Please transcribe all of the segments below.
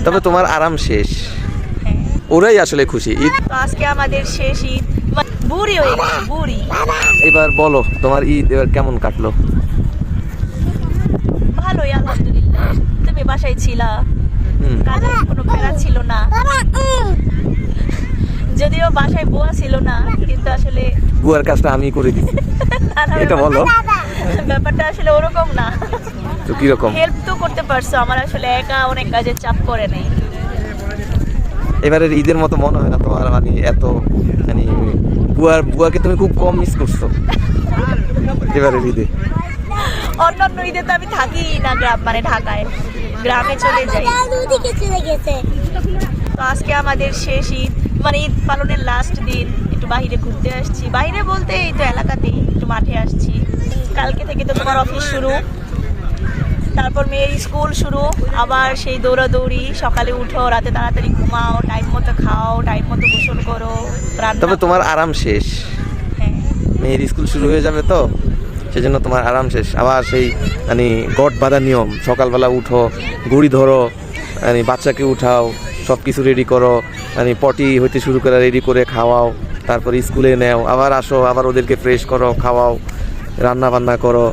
তবে তোমার আরাম শেষ, ওরাই আসলে খুশি। ঈদ তো আজকে আমাদের শেষ ঈদ, বুড়ি হয়ে গেছে বুড়ি। এবার বলো তোমার ঈদ এবার কেমন কাটলো? ভালোই আলহামদুলিল্লাহ। তুমি বাসায় ছিলা, কাজের কোনো প্যারা ছিল না, যদিও বাসায় বুয়া ছিল না, কিন্তু আসলে বুয়ার কাজটা আমি করে দিই। এটা বলো ব্যাপারটা আসলে ওরকম না। তো কিরকম হেল্প তো করতে পারছো, আমার আসলে একা অনেক কাজের চাপ করে নেই। এবারের ঈদের মতো মনে হয় না তোমার, মানে এত মানে বুয়াকে তুমি খুব কম মিস করছো এবারের ঈদে। অন্যান্য ঈদে তো আমি থাকি না মানে ঢাকায়, গ্রামে চলে যাই। তো আজকে আমাদের শেষ ঈদ, মানে ঈদ পালনের লাস্ট দিন। একটু বাইরে ঘুরতে আসছি, বাইরে বলতে এই তো এলাকাতেই, একটু মাঠে আসছি। কালকে থেকে তো তোমার অফিস শুরু, তারপর মেয়ের স্কুল শুরু, আবার সেই দৌড়াদৌড়ি। সকালে উঠো, রাতে তাড়াতাড়ি ঘুমাও, টাইম মতো খাও, টাইম মতো গোসল করো, তবে তোমার আরাম শেষ। হ্যাঁ, মেয়ের স্কুল শুরু হয়ে যাবে তো, সেজন্য তোমার আরাম শেষ। আবার সেই মানে গট বাঁধা নিয়ম, সকালবেলা উঠো, ঘড়ি ধরো, মানে বাচ্চাকে উঠাও, সব কিছু রেডি করো, মানে পটি হইতে শুরু করে রেডি করে খাওয়াও, তারপর স্কুলে নেও, আবার আসো, আবার ওদেরকে ফ্রেশ করো, খাওয়াও, রান্না বান্না করো।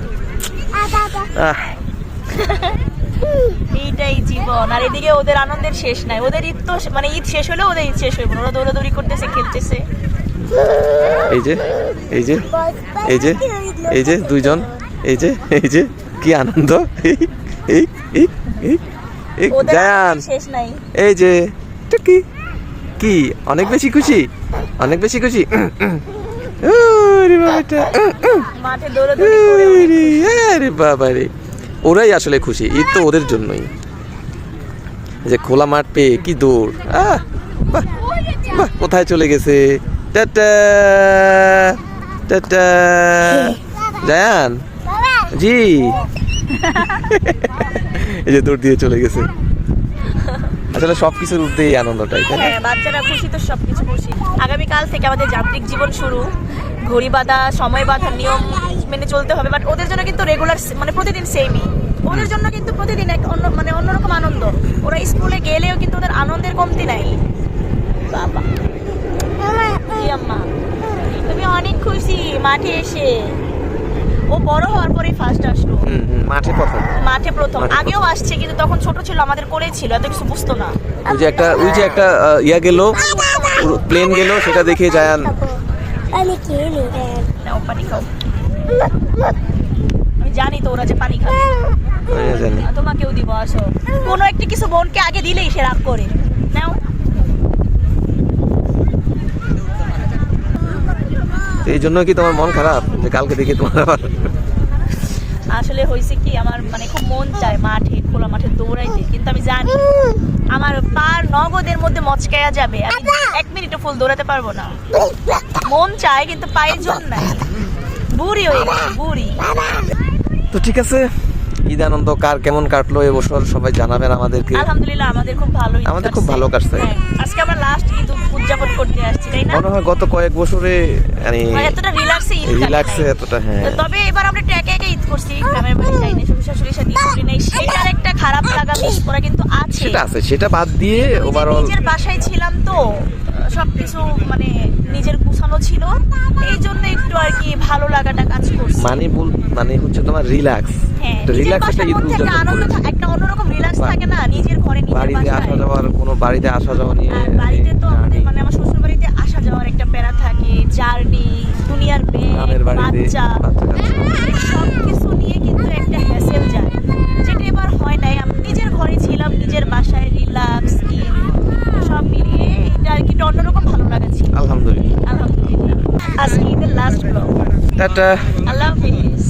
এইটাই জীবন। আর এদিকে ওদের আনন্দের শেষ নাই। ওদের ঈদ তো মানে ঈদ শেষ হলেও ওদের ঈদ শেষ হইব না, ওরা দৌড়াদৌড়ি করতেছে, খেলতেছে। এই যে এই যে এই যে এই যে দুইজন, এই যে কি আনন্দ! এই এই এই এই এই ওদের জায়ান, আনন্দের শেষ নাই। এই যে টুকি, কি অনেক বেশি খুশি, অনেক বেশি খুশি। ওরে বাবাটা, মাঠে দৌড়াদৌড়ি করে অনেক খুশি। আরে বাবা রে, ওরাই আসলে খুশি। ঈদ তো ওদের জন্যই, যে খোলা মাঠ পেয়ে কি দৌড়! বাহ বাহ, কোথায় চলে গেছে! টাটা টাটা জায়ান জি। এই যে দৌড় দিয়ে চলে গেছে। আসলে সবকিছুর ঊর্ধ্বে এই আনন্দটাই, তাই না? হ্যাঁ, বাচ্চারা খুশি তো সবকিছু খুশি। আগামীকাল থেকে আমাদের যান্ত্রিক জীবন শুরু। ঘড়ি বাঁধা, সময় বাঁধার নিয়ম মেনে চলতে হবে, বাট ওদের জন্য কিন্তু রেগুলার, মানে প্রতিদিন সেমই। ওদের জন্য কিন্তু প্রতিদিন এক মানে অন্যরকম আনন্দ। ওরা স্কুলে গেলেও কিন্তু ওদের আনন্দের কমতি নাই। বাবা, জি আম্মা, তুমি অনেক খুশি মাঠে এসে। ও বড় হওয়ার পরেই ফার্স্ট আসলো মাঠে প্রথম। আগেও আসছে, কিন্তু তখন ছোট ছিল, আমাদের কোলেই ছিল, এত কিছু বুঝতো না। ওই যে একটা ইয়া গেল, প্লেন গেল, সেটা দেখে জায়ান নাও পানি খাও। আমি জানি তো ওরা যে পানি খাবে, জানি। তোমাকেও দিব, আসো। কোনো একটা কিছু বোনকে আগে দিলেই সে রাগ করে। নাও। এই জন্য কি তোমার মন খারাপ যে কালকে দেখে তোমার আবার? আসলে হয়েছে কি, আমার মানে খুব মন চায় মাঠে, খোলা মাঠে দৌড়াইতে, কিন্তু আমি জানি আমার পার নগদের মধ্যে মচকায়া যাবে, আমি 1 মিনিটও ফুল দৌড়াতে পারবো না। মন চায় কিন্তু পায়ের জোর নাই, বুড়ি হয়ে গেছে বুড়ি। তো ঠিক আছে, ঈদ আনন্দ কার কেমন কাটলো এবছর সবাই জানাবেন আমাদেরকে। আলহামদুলিল্লাহ আমাদের খুব ভালো, আমাদের খুব ভালো কাটছে। আজকে আমরা লাস্ট ঈদ উদযাপন করতে আসছি, তাই না? মনে হয় গত কয়েক বছরে মানে এতটা রিল্যাক্সে এতটা। হ্যাঁ, তবে এবার আমরা একা একা ঈদ করছি, গ্রামের বাড়ি যাইনি, শ্বশুর শাশুড়ির সাথে ঈদ করি নাই। সেটার একটা খারাপ লাগা মিস করা কিন্তু আছে। সেটা আছে, সেটা বাদ দিয়ে ওভারঅল নিজের বাসায় ছিলাম তো, সবকিছু মানে নিজের গুছানো ছিল, এই জন্য একটু আর কি ভালো লাগাটা কাজ করছে। মানে হচ্ছে তোমার রিল্যাক্স। হ্যাঁ, রিল্যাক্স একটা ঈদ উদযাপন আনন্দ, করেছি। একটা অন্যরকম রিল্যাক্স থাকে না নিজের ঘরে, নিজের বাড়িতে আসা বাসায়। যাওয়ার, কোনো বাড়িতে আসা যাওয়া নিয়ে, আর বাড়িতে তো আমাদের মানে আমার শ্বশুর বাড়িতে আসা যাওয়ার একটা প্যারা থাকে, জার্নি, দুনিয়ার গ্রামের ব্যাগ, বাড়িতে বাচ্চা, সবকিছু নিয়ে কিন্তু একটা হ্যাসেল যায়, যেটা এবার হয় নাই। আমি নিজের ঘরে ছিলাম, নিজের বাসায় রিল্যাক্স, সব মিলিয়ে এটা আর কি অন্যরকম ভালো লাগা ছিল। আলহামদুলিল্লাহ। আলহামদুলিল্লাহ। আজকে ঈদের লাস্ট ব্লগ। টাটা। আল্লাহ হাফিজ।